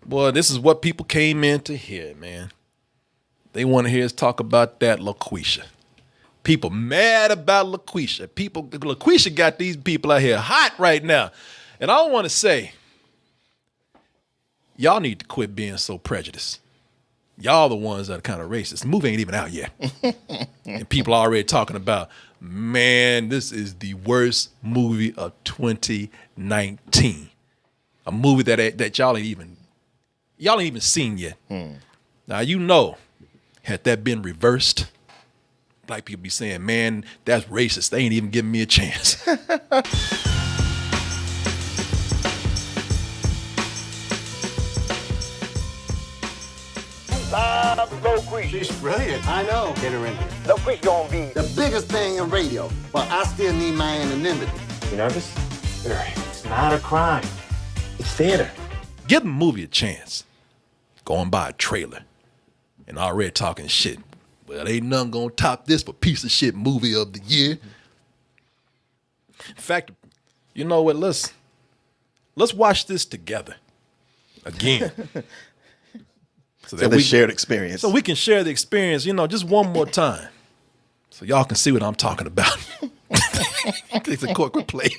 Boy, this is what people came in to hear, man. They want to hear us talk about that LOQUEESHA. People mad about LOQUEESHA. LOQUEESHA got these people out here hot right now. And I want to say, y'all need to quit being so prejudiced. Y'all the ones that are kind of racist. The movie ain't even out yet. And people are already talking about, man, this is the worst movie of 2019. A movie that y'all ain't even seen yet. Now, you know, had that been reversed, black people be saying, man, that's racist. They ain't even giving me a chance. LOQUEESHA. She's brilliant. I know. Get her in here. LOQUEESHA gonna be The biggest thing in radio, but I still need my anonymity. You nervous? Very. It's not a crime. It's theater. Give the movie a chance. Going by a trailer and already talking shit. Well, ain't nothing gonna top this for piece of shit movie of the year. In fact, you know what? Let's watch this together again. So the shared experience. So we can share the experience, you know, just one more time. So y'all can see what I'm talking about. It's a corporate play.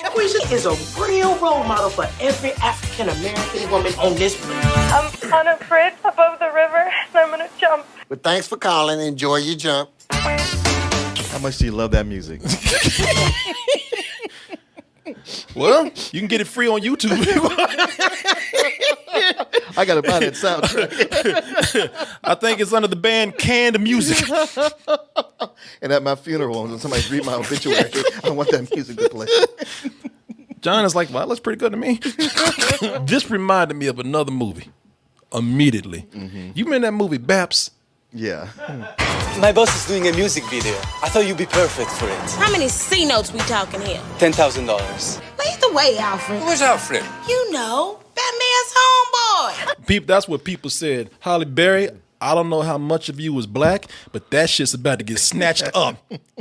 LOQUEESHA is a real role model for every African American woman on this planet. I'm on a bridge above the river, and I'm gonna jump. But thanks for calling. Enjoy your jump. How much do you love that music? Well, you can get it free on YouTube. I gotta buy that soundtrack. I think it's under the band Canned Music. And at my funeral, when somebody read my obituary, I want that music to play. John is like, well, that looks pretty good to me. This reminded me of another movie immediately. You remember that movie, Baps? Yeah. My boss is doing a music video. I thought you'd be perfect for it. How many C notes we talking here? $10,000. Lead the way, Alfred. Who's Alfred? You know, Batman's homeboy. That's what people said. Holly Berry, I don't know how much of you was black, but that shit's about to get snatched up.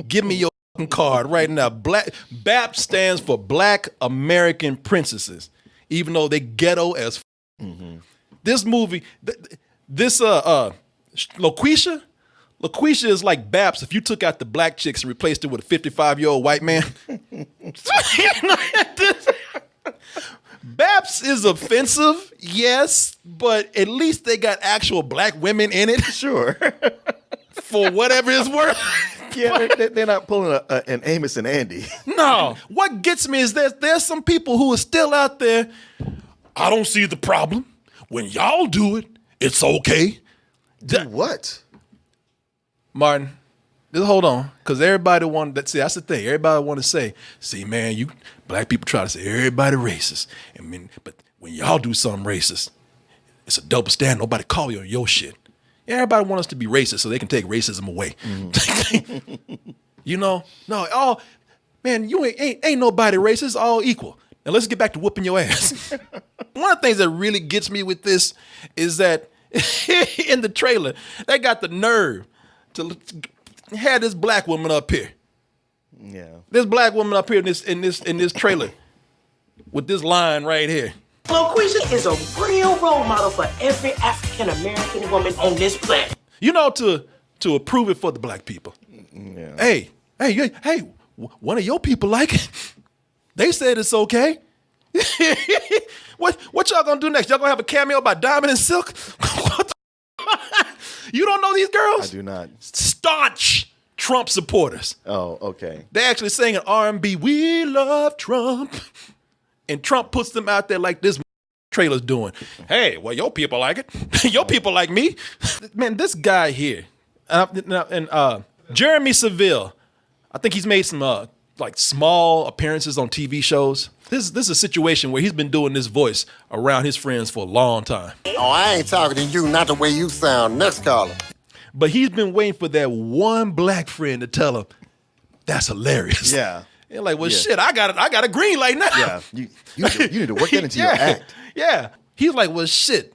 Give me your fucking card right now. BAP stands for Black American Princesses, even though they ghetto as This movie, LOQUEESHA is like Baps if you took out the black chicks and replaced it with a 55-year-old white man. Baps is offensive, yes, but at least they got actual black women in it. Sure. For whatever it's worth. Yeah, they're not pulling an Amos and Andy. No. What gets me is there's some people who are still out there. I don't see the problem. When y'all do it, it's okay. Do what? Martin, just hold on, because everybody that's the thing. Everybody want to say, see, man, you black people try to say everybody racist. But when y'all do something racist, it's a double standard. Nobody call you on your shit. Everybody wants us to be racist so they can take racism away. You know? No, man, you ain't nobody racist, it's all equal. Now let's get back to whooping your ass. One of the things that really gets me with this is that in the trailer, they got the nerve to have this black woman up here. Yeah. This black woman up here in this trailer with this line right here. LOQUEESHA is a real role model for every African American woman on this planet. You know, to approve it for the black people. Yeah. Hey, one of your people like it. They said it's okay. What y'all gonna do next? Y'all gonna have a cameo by Diamond and Silk? You don't know these girls? I do not. Staunch Trump supporters. Oh, okay. They actually sing an R&B, "We love Trump." And Trump puts them out there like this trailer's doing. Hey, well, your people like it. Your people like me. Man, this guy here, Jeremy Seville, I think he's made some like small appearances on TV shows. This is a situation where he's been doing this voice around his friends for a long time. Oh, I ain't talking to you, not the way you sound. Next caller. But he's been waiting for that one black friend to tell him, that's hilarious. Yeah. They're like, well, shit, I got a green light now. Yeah, you need to work that into your act. Yeah. He's like, well, shit,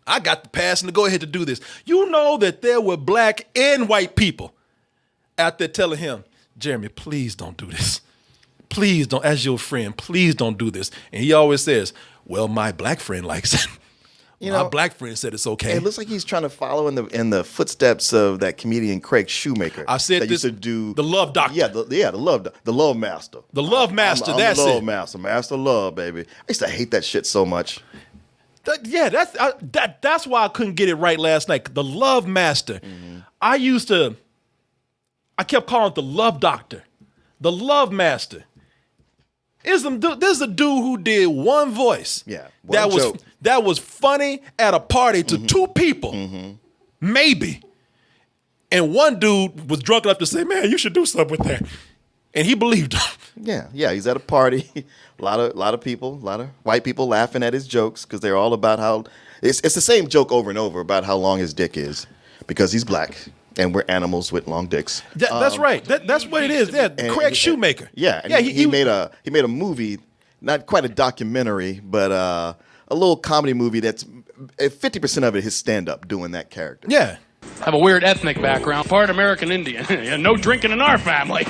I got the passion to go ahead to do this. You know that there were black and white people out there telling him, Jeremy, please don't do this. Please don't, as your friend, please don't do this. And he always says, well, my black friend likes it. You My know, black friend said it's okay. it looks like he's trying to follow in the footsteps of that comedian Craig Shoemaker. I said that this. used to do the Love Doctor. Yeah, the love master. The Love Master. I'm That's the love it. master of love, baby. I used to hate that shit so much. That's why I couldn't get it right last night. The Love Master. I kept calling it the Love Doctor. The Love Master. This is a dude who did one voice. Yeah, that was funny at a party to two people, maybe. And one dude was drunk enough to say, "Man, you should do something with that," and he believed him. Yeah. He's at a party. a lot of people, a lot of white people laughing at his jokes because they're all about how it's the same joke over and over about how long his dick is because he's black. And we're animals with long dicks. That's right. That's what it is. Yeah, Craig Shoemaker. He made a movie, not quite a documentary, but a little comedy movie that's 50% of it his stand up doing that character. Yeah. Have a weird ethnic background, part American Indian. No drinking in our family.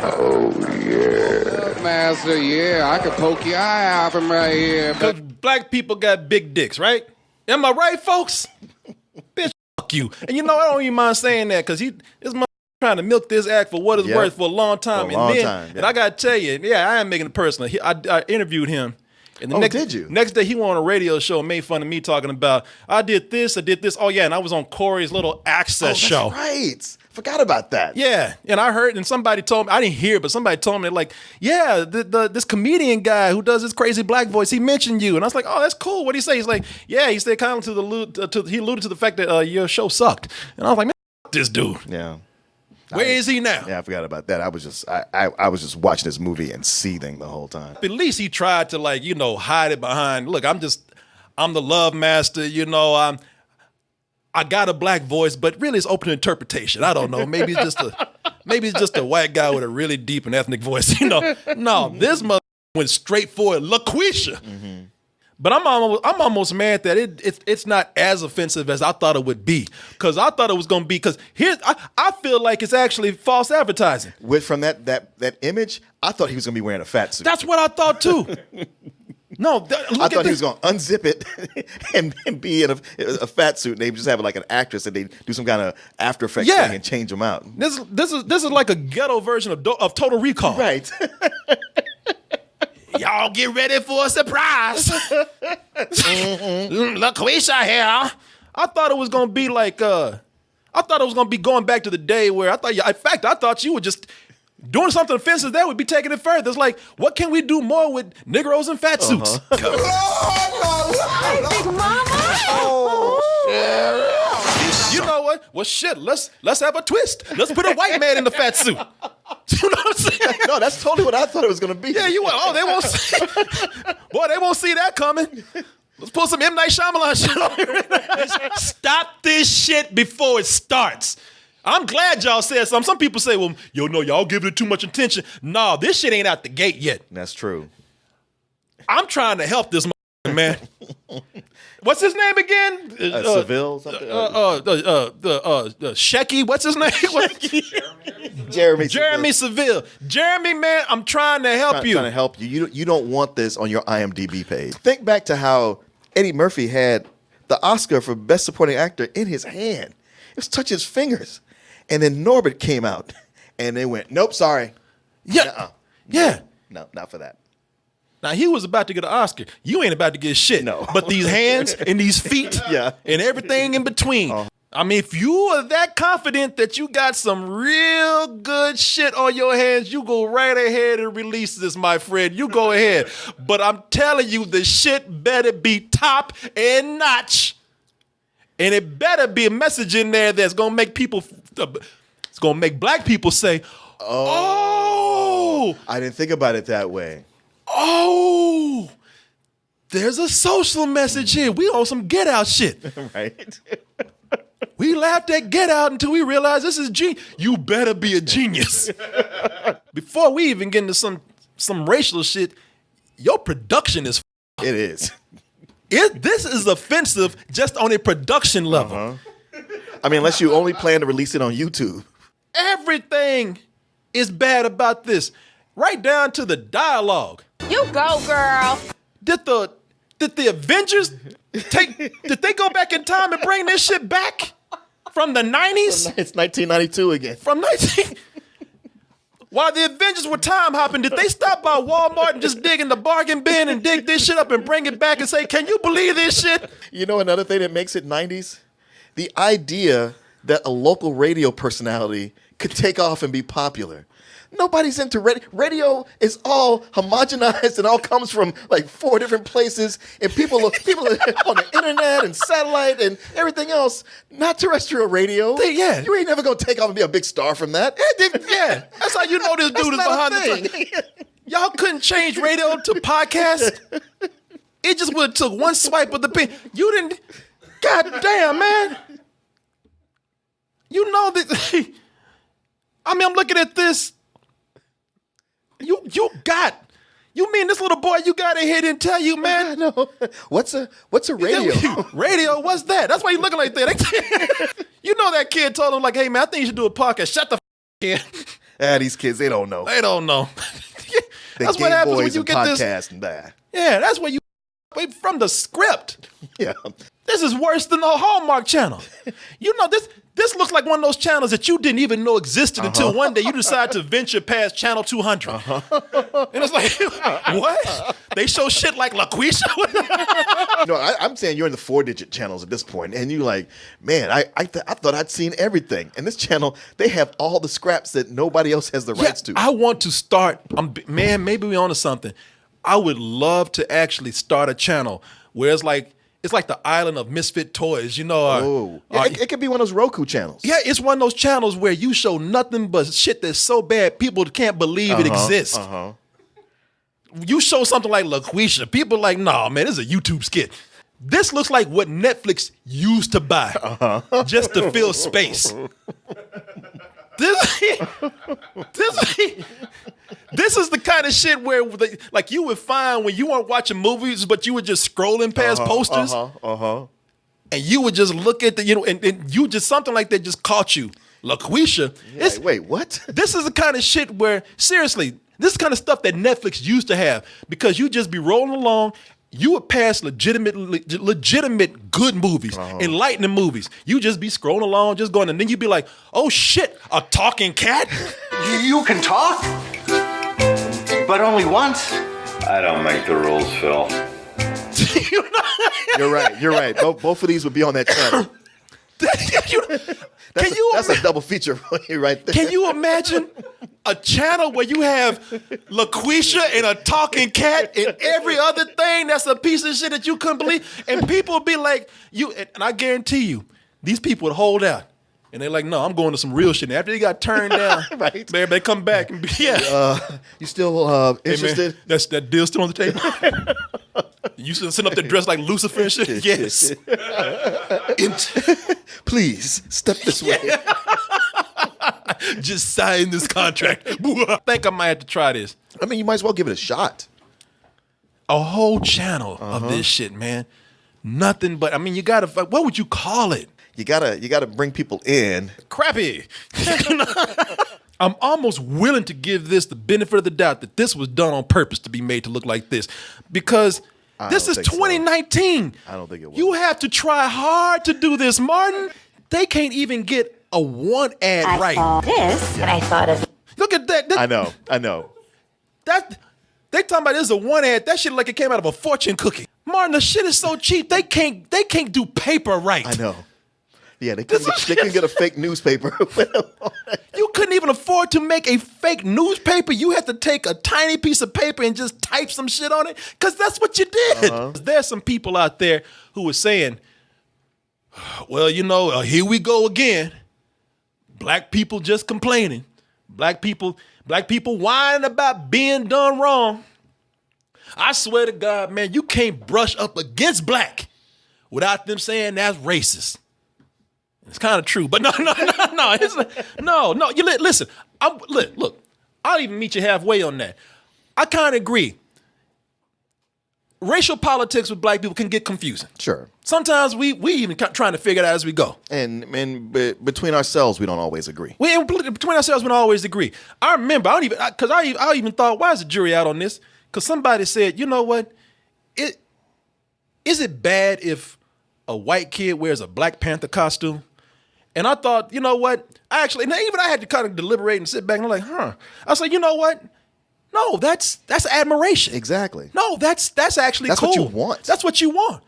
Oh yeah, master. Yeah, I could poke your eye out from right here. Because black people got big dicks, right? Am I right, folks? Bitch. You. And you know, I don't even mind saying that because this mother trying to milk this act for what it's worth for a long time. And I got to tell you, I am making it personal. I interviewed him. And did you? Next day, he went on a radio show and made fun of me talking about, I did this. Oh, yeah, and I was on Corey's little access show. Right. Forgot about that. Yeah, and I heard, and somebody told me, I didn't hear, but somebody told me, like, yeah, this comedian guy who does this crazy black voice, he mentioned you. And I was like, oh, that's cool. What'd he say? He's like, yeah, he said kind of he alluded to the fact that your show sucked. And I was like, man, this dude. Yeah. Where is he now? Yeah, I forgot about that. I was just watching this movie and seething the whole time. At least he tried to hide it behind, look, I'm the love master, I got a black voice, but really it's open to interpretation. I don't know. Maybe it's just a white guy with a really deep and ethnic voice. No, this mother went straight for it. LOQUEESHA. But I'm almost mad that it's not as offensive as I thought it would be. Because I thought it was going to be, because I feel like it's actually false advertising. From that image, I thought he was going to be wearing a fat suit. That's what I thought too. No, I thought he was going to unzip it and be in a fat suit, and they just have like an actress, and they do some kind of After Effects thing and change them out. This is like a ghetto version of Total Recall. Right. Y'all get ready for a surprise. LOQUEESHA here. I thought it was gonna be like I thought it was gonna be going back to the day where I thought you were just doing something offensive there would be taking it further. It's like, what can we do more with Negroes in fat suits? Hey, Big Mama. You know what? Well, shit. Let's have a twist. Let's put a white man in the fat suit. You know what I'm saying? No, that's totally what I thought it was going to be. Yeah, they won't see. Boy, they won't see that coming. Let's pull some M. Night Shyamalan shit on here. Stop this shit before it starts. I'm glad y'all said something. Some people say, well, y'all giving it too much attention. No, this shit ain't out the gate yet. That's true. I'm trying to help this man. What's his name again? Seville? Something? Shecky. What's his name? Jeremy Seville. Jeremy, man, I'm trying to help you. Trying to help you. You don't want this on your IMDb page. Think back to how Eddie Murphy had the Oscar for Best Supporting Actor in his hand. It was touching his fingers. And then Norbert came out, and they went, nope, sorry. Yeah. Nuh-uh. Yeah. No, not for that. Now, he was about to get an Oscar. You ain't about to get shit. No. But these hands and these feet and everything in between. I mean, if you are that confident that you got some real good shit on your hands, you go right ahead and release this, my friend. You go ahead. But I'm telling you, the shit better be top and notch. And it better be a message in there that's going to make people, it's going to make black people say, oh. I didn't think about it that way. Oh, there's a social message here. We on some Get Out shit. Right. We laughed at Get Out until we realized this is genius. You better be a genius. Before we even get into some racial shit, your production is It is. This is offensive just on a production level. I mean, unless you only plan to release it on YouTube. Everything is bad about this. Right down to the dialogue. You go, girl. Did Did the Avengers did they go back in time and bring this shit back from the 90s? It's 1992 again. From 19... While the Avengers were time hopping, did they stop by Walmart and just dig in the bargain bin and dig this shit up and bring it back and say, can you believe this shit? You know another thing that makes it 90s? The idea that a local radio personality could take off and be popular. Nobody's into radio. Radio is all homogenized and all comes from like 4 different places, and people are on the internet and satellite and everything else. Not terrestrial radio. Yeah, you ain't never gonna take off and be a big star from that. Yeah, that's how you know this dude is behind the thing. Y'all couldn't change radio to podcast. It just would have took one swipe of the pen. You didn't. God damn, man. You know that. I mean, I'm looking at this. You mean this little boy you got in here didn't tell you, man? No. What's a radio? Radio, what's that? That's why you looking like that. You know that kid told him, like, hey, man, I think you should do a podcast. Shut the kid. These kids, they don't know. They don't know. That's what happens when you get this. Podcast and that. Yeah, that's what you from the script. Yeah. This is worse than the Hallmark Channel. You know, this looks like one of those channels that you didn't even know existed until one day you decide to venture past Channel 200. And it's like, what? They show shit like LOQUEESHA? No, I'm saying you're in the 4-digit channels at this point, and you're like, man, I thought I'd seen everything. And this channel, they have all the scraps that nobody else has the rights to. I want to start, man, maybe we're onto something. I would love to actually start a channel where it's like the island of misfit toys, you know. It could be one of those Roku channels. Yeah, it's one of those channels where you show nothing but shit that's so bad people can't believe it exists. You show something like LOQUEESHA, people are like, nah, man, this is a YouTube skit. This looks like what Netflix used to buy just to fill space. This is the kind of shit where, like, you would find when you weren't watching movies, but you were just scrolling past posters, and you would just look at the, and you just something like that just caught you. LOQUEESHA. Yeah, wait, what? This is the kind of shit where, seriously, this is the kind of stuff that Netflix used to have, because you just be rolling along. You would pass legitimate good movies, enlightening movies. You just be scrolling along, just going, and then you'd be like, oh shit, a talking cat? You can talk, but only once. I don't make the rules, Phil. You're right. Both of these would be on that channel. That's a double feature for you right there. Can you imagine a channel where you have LOQUEESHA and a talking cat and every other thing that's a piece of shit that you couldn't believe? And people would be like, and I guarantee you, these people would hold out. And they're like, no, I'm going to some real shit. And after they got turned down, right. They come back and be, you still interested? Hey man, that deal still on the table? You sitting up there dressed like Lucifer and shit? Yes. Please, step this way. Just sign this contract. I think I might have to try this. I mean, you might as well give it a shot. A whole channel of this shit, man. Nothing but, I mean, you gotta, what would you call it? You gotta bring people in. Crappy. I'm almost willing to give this the benefit of the doubt that this was done on purpose to be made to look like this, because this is 2019. So. I don't think it was. You have to try hard to do this, Martin. They can't even get a one ad right. I saw this, and I thought of. Look at that. I know. They talking about this is a one ad. That shit like it came out of a fortune cookie. Martin, the shit is so cheap. They can't do paper right. I know. Yeah, they couldn't get a fake newspaper. You couldn't even afford to make a fake newspaper. You had to take a tiny piece of paper and just type some shit on it, because that's what you did. There's some people out there who were saying, well, here we go again. Black people just complaining. Black people whining about being done wrong. I swear to God, man, you can't brush up against black without them saying that's racist. It's kind of true, but no. Listen, look, I'll even meet you halfway on that. I kind of agree. Racial politics with black people can get confusing. Sure. Sometimes we even trying to figure it out as we go. And between ourselves, we don't always agree. Between ourselves, we don't always agree. I remember, I even thought, why is the jury out on this? Because somebody said, you know what? is it bad if a white kid wears a Black Panther costume? And I thought, you know what? I had to kind of deliberate and sit back and I'm like, I was like, you know what? No, that's admiration. Exactly. No, that's actually that's cool. What you want. That's what you want.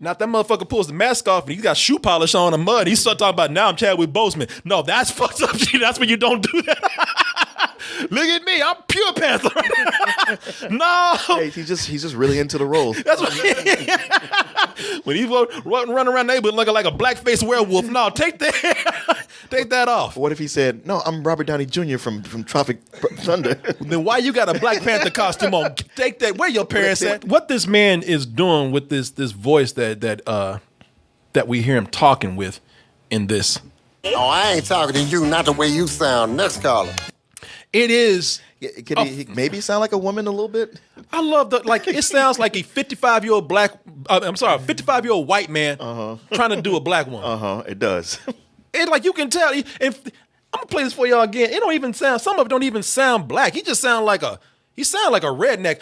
Now, if that motherfucker pulls the mask off and he's got shoe polish on the mud, he start talking about, now I'm Chadwick Boseman. No, that's fucked up shit. That's when you don't do that. Look at me, I'm pure Panther. No. Hey, he's just really into the role. That's what when he's running around the neighborhood looking like a black-faced werewolf. No, take that off. What if he said, no, I'm Robert Downey Jr. from Tropic Thunder? Then why you got a Black Panther costume on? Take that. Where your parents at? What this man is doing with this voice that we hear him talking with in this. Oh, I ain't talking to you, not the way you sound. Next caller. It is. Could he maybe sound like a woman a little bit? I love it sounds like a 55-year-old 55-year-old white man trying to do a black woman. It does. It like you can tell. I'm gonna play this for y'all again. It don't even sound. Some of it don't even sound black. He just sound like a redneck.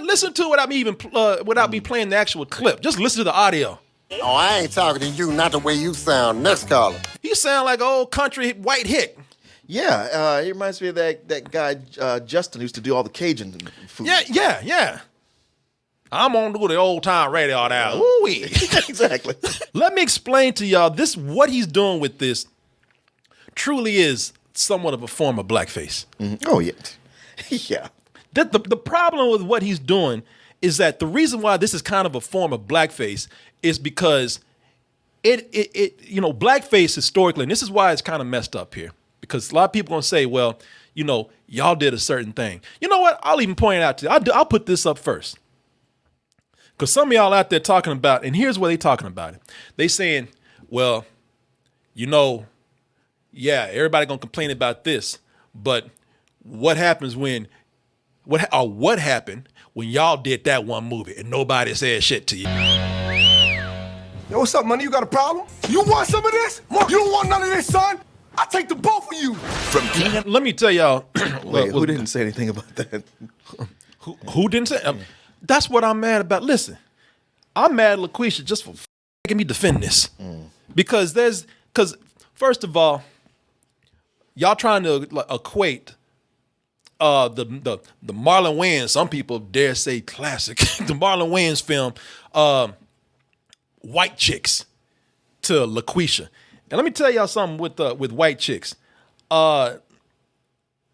Listen to it without me playing the actual clip. Just listen to the audio. Oh, I ain't talking to you, not the way you sound. Next caller. He sound like an old country white hick. Yeah, he reminds me of that guy Justin who used to do all the Cajun food. Yeah. I'm gonna do the old time radio now. Ooh-wee. Exactly. Let me explain to y'all what he's doing with this. Truly is somewhat of a form of blackface. Mm-hmm. Oh yeah, yeah. The problem with what he's doing is that the reason why this is kind of a form of blackface is because blackface historically, and this is why it's kind of messed up here. Because a lot of people are going to say, well, y'all did a certain thing. You know what? I'll even point it out to you. I'll put this up first. Because some of y'all out there talking about, and here's where they talking about it. They saying, well, everybody going to complain about this. But what happened when y'all did that one movie and nobody said shit to you? Yo, what's up, money? You got a problem? You want some of this? You don't want none of this, son? I take the both of you. Let me tell y'all. Wait, who didn't say anything about that? Who didn't say? That's what I'm mad about. Listen, I'm mad at LaQuisha just for making me defend this because first of all, y'all trying to equate the Marlon Wayans. Some people dare say classic, the Marlon Wayans film, White Chicks, to LaQuisha. And let me tell y'all something with White Chicks. The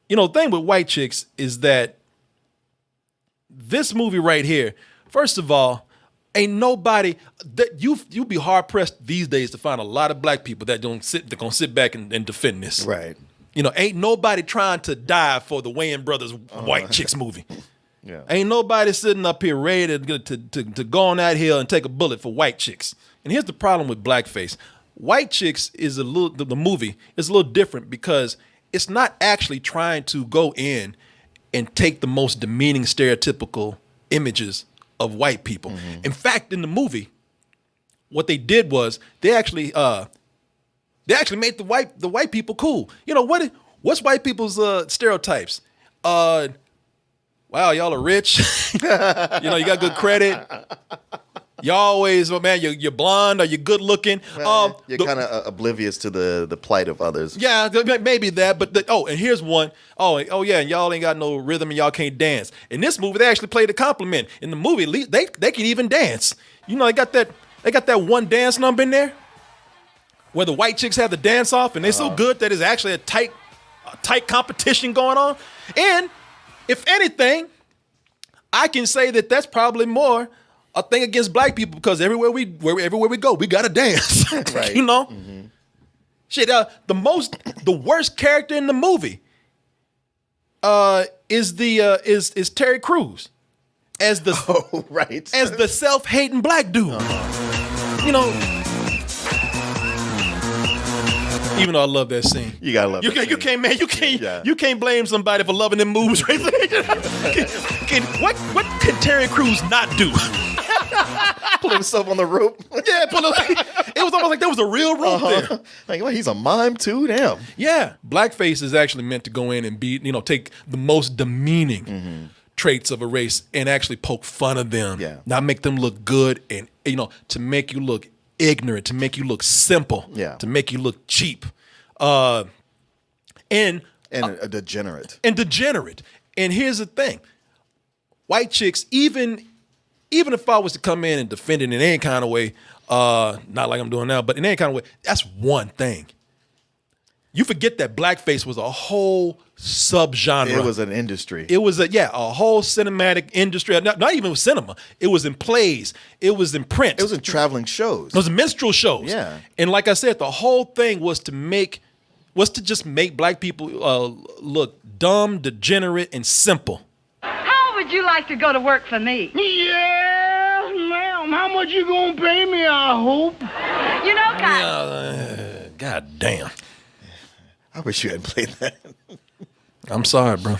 thing with White Chicks is that this movie right here, first of all, ain't nobody that you'd be hard pressed these days to find a lot of black people that gonna sit back and defend this. Right. Ain't nobody trying to die for the Wayans brothers White Chicks movie. Yeah. Ain't nobody sitting up here ready to go on that hill and take a bullet for White Chicks. And here's the problem with blackface. White Chicks is the movie is a little different because it's not actually trying to go in and take the most demeaning stereotypical images of white people. Mm-hmm. In fact, in the movie, what they did was they actually made the white people cool. What's white people's stereotypes? Wow, y'all are rich. You got good credit. Y'all always, you're blonde or you're good looking. You're kind of oblivious to the plight of others. Yeah, maybe that. But and here's one. Oh yeah, and y'all ain't got no rhythm and y'all can't dance. In this movie, they actually played a compliment. In the movie, they can even dance. They got that one dance number in there where the white chicks have the dance off, and they're so good that it's actually a tight competition going on. And if anything, I can say that that's probably more a thing against black people because everywhere we go, we gotta dance. Right. Mm-hmm. Shit. The worst character in the movie is Terry Crews as the as the self-hating black dude. Even though I love that scene, you gotta love. You can't blame somebody for loving them moves right there. What can Terry Crews not do? Pull himself on the rope. Yeah, it was almost like there was a real rope there. Like, well, he's a mime too. Damn. Yeah, blackface is actually meant to go in and be, take the most demeaning, traits of a race and actually poke fun of them. Yeah. Not make them look good and, to make you look ignorant, to make you look simple, to make you look cheap. And a degenerate. And degenerate. And here's the thing. White chicks, even if I was to come in and defend it in any kind of way, not like I'm doing now, but in any kind of way, that's one thing. You forget that blackface was a whole subgenre. It was an industry. It was a whole cinematic industry. Not even with cinema. It was in plays. It was in print. It was in traveling shows. It was in minstrel shows. Yeah. And like I said, the whole thing was to just make black people look dumb, degenerate, and simple. How would you like to go to work for me? Yeah, ma'am. How much you gonna pay me, I hope? You know, Kyle. God damn. I wish you hadn't played that. I'm sorry, bro.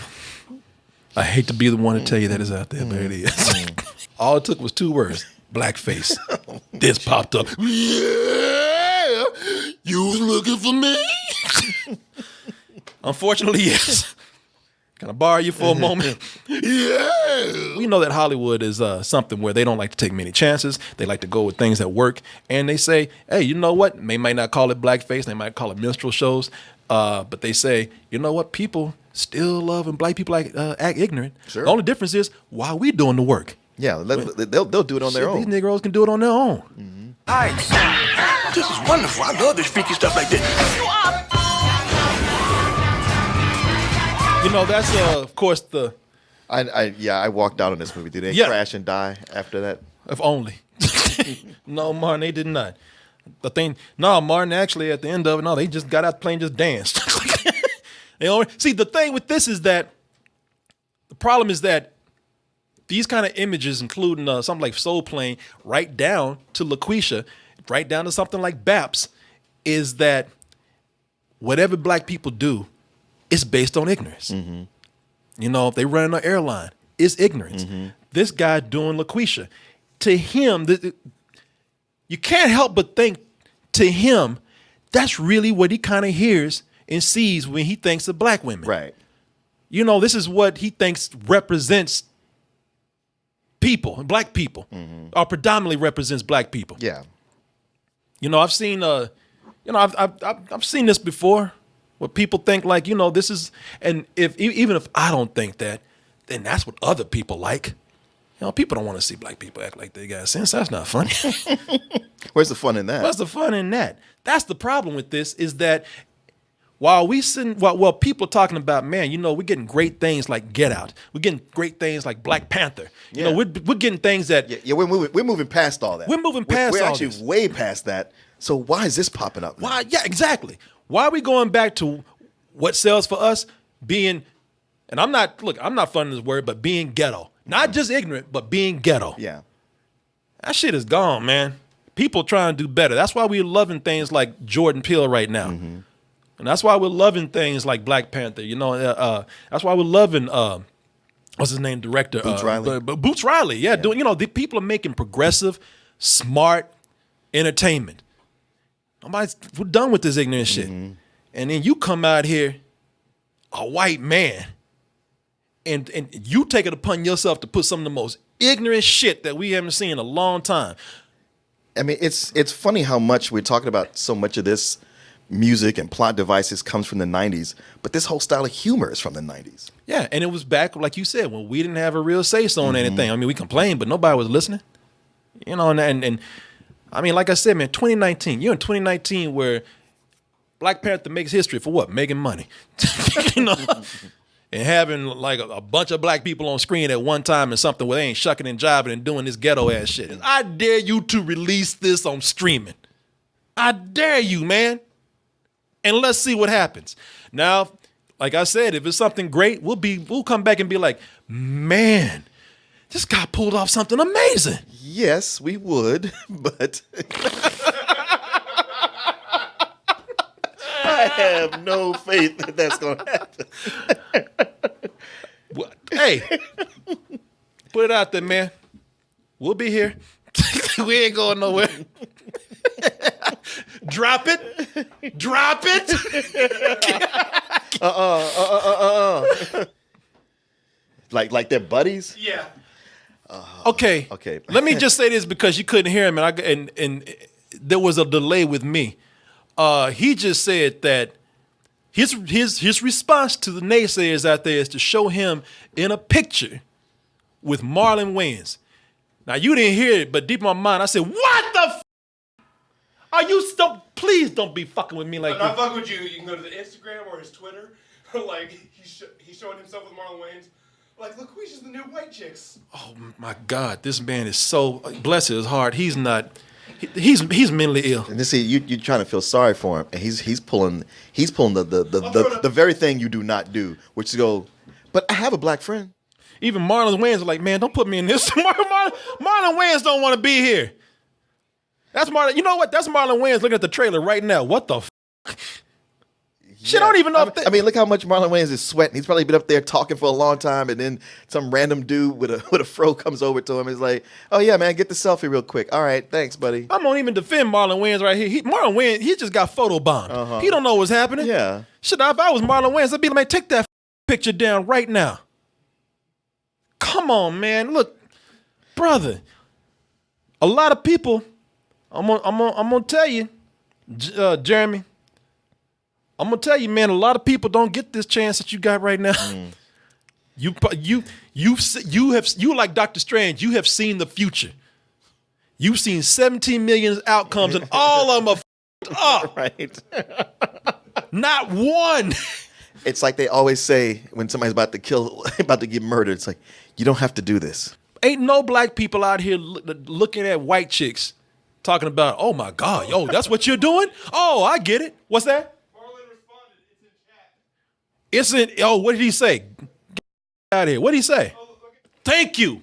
I hate to be the one to tell you that it's out there, but it is. All it took was 2 words. Blackface. This popped up. Yeah, you was looking for me? Unfortunately, yes. Can I borrow you for a moment? Yeah. We know that Hollywood is something where they don't like to take many chances. They like to go with things that work. And they say, hey, you know what? They might not call it blackface. They might call it minstrel shows. But they say, you know what? People still love and black people act ignorant. Sure. The only difference is why we doing the work. Yeah, they'll do it on their own. These Negroes can do it on their own. Mm-hmm. Nice. This is wonderful. I love this freaky stuff like this. That's of course the. I walked out on this movie. Did they crash and die after that? If only. No, Martin, they did not. Martin actually at the end of it, they just got out the plane, just danced. See, the thing with this is that the problem is that these kind of images, including something like Soul Plane, right down to LOQUEESHA, right down to something like BAPS, is that whatever black people do is based on ignorance. Mm-hmm. If they run an airline, it's ignorance. Mm-hmm. This guy doing LOQUEESHA, to him, you can't help but think to him, that's really what he kind of hears and sees when he thinks of black women. Right. This is what he thinks represents people, black people, or predominantly represents black people. Yeah. I've seen, I've seen this before, where people think like, this is, and even if I don't think that, then that's what other people like. People don't want to see black people act like they got sense. That's not funny. Where's the fun in that? What's the fun in that? That's the problem with this, is that while people are talking about, man, we're getting great things like Get Out. We're getting great things like Black Panther. We're getting things that... Yeah, we're moving past all that. We're moving past all We're actually way past that. So why is this popping up now? Why? Yeah, exactly. Why are we going back to what sells for us being... And I'm not fun in this word, but being ghetto. Not just ignorant, but being ghetto. Yeah. That shit is gone, man. People trying to do better. That's why we're loving things like Jordan Peele right now. Mm-hmm. And that's why we're loving things like Black Panther. That's why we're loving, what's his name, director? Boots Riley. Boots Riley, yeah. The people are making progressive, smart entertainment. We're done with this ignorant shit. And then you come out here, a white man, and you take it upon yourself to put some of the most ignorant shit that we haven't seen in a long time. I mean, it's funny how much we're talking about so much of this music and plot devices comes from the 90s, but this whole style of humor is from the 90s. Yeah, and it was back, like you said, when we didn't have a real say-so on anything. I mean, we complained, but nobody was listening. And I mean, like I said, man, 2019, you're in 2019 where Black Panther makes history for what? Making money. And having like a bunch of black people on screen at one time and something where they ain't shucking and jiving and doing this ghetto ass shit. I dare you to release this on streaming. I dare you, man. And let's see what happens. Now, like I said, if it's something great, we'll come back and be like, man, this guy pulled off something amazing. Yes, we would, but I have no faith that that's going to happen. Hey, put it out there, man. We'll be here. We ain't going nowhere. Drop it. Drop it. Like they're buddies? Yeah. Okay. Okay. Let me just say this because you couldn't hear him, and there was a delay with me. He just said that his response to the naysayers out there is to show him in a picture with Marlon Wayans. Now you didn't hear it, but deep in my mind, I said, "What the? Are you still? Please don't be fucking with me like I'm not this." fucking with you. You can go to the Instagram or his Twitter. Like he's showing himself with Marlon Wayans. Like, LOQUEESHA's the new white chicks. Oh my God, this man is so bless his heart. He's not. He's mentally ill. And see, you're trying to feel sorry for him, and he's pulling the very thing you do not do, which is go. But I have a black friend. Even Marlon Wayans are like, man, don't put me in this. Marlon Wayans don't want to be here. That's Marlon. You know what? That's Marlon Wayans looking at the trailer right now. What the? Shit, I don't even know. I mean, look how much Marlon Wayans is sweating. He's probably been up there talking for a long time, and then some random dude with a fro comes over to him. He's like, "Oh yeah, man, get the selfie real quick." All right, thanks, buddy. I'm gonna even defend Marlon Wayans right here. Marlon Wayans, he just got photobombed. He don't know what's happening. Yeah. Shit, if I was Marlon Wayans, I'd be like, man, take that picture down right now. Come on, man. Look, brother. A lot of people. I'm gonna tell you, Jeremy. I'm gonna tell you, man. A lot of people don't get this chance that you got right now. You like Dr. Strange. You have seen the future. You've seen 17 million outcomes, and all of them are up. Right. Not one. It's like they always say when somebody's about to get murdered. It's like, you don't have to do this. Ain't no black people out here looking at white chicks talking about, oh my God, yo, that's what you're doing? Oh, I get it. What's that? Marlon responded. It's in chat. It's in, oh, what did he say? Get out of here. What did he say? Thank you.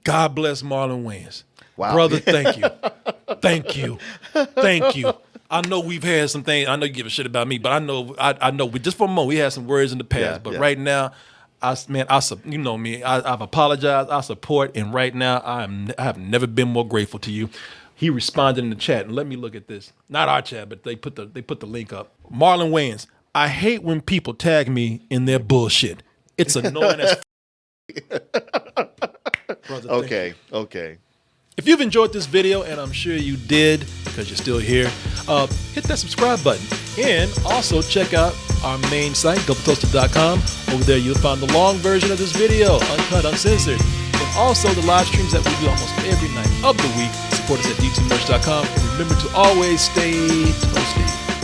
God bless Marlon Wayans. Wow. Brother, thank you. Thank you. Thank you. I know we've had some things. I know you give a shit about me, but I know just for a moment, we had some words in the past. But right now, you know me. I've apologized. I support, and right now, I have never been more grateful to you. He responded in the chat, and let me look at this. Not our chat, but they put the link up. Marlon Wayans. I hate when people tag me in their bullshit. It's annoying as. Brother, Okay. If you've enjoyed this video, and I'm sure you did because you're still here, hit that subscribe button. And also check out our main site, doubletoasted.com. Over there you'll find the long version of this video, uncut, uncensored. And also the live streams that we do almost every night of the week. Support us at dtmerch.com. And remember to always stay toasted.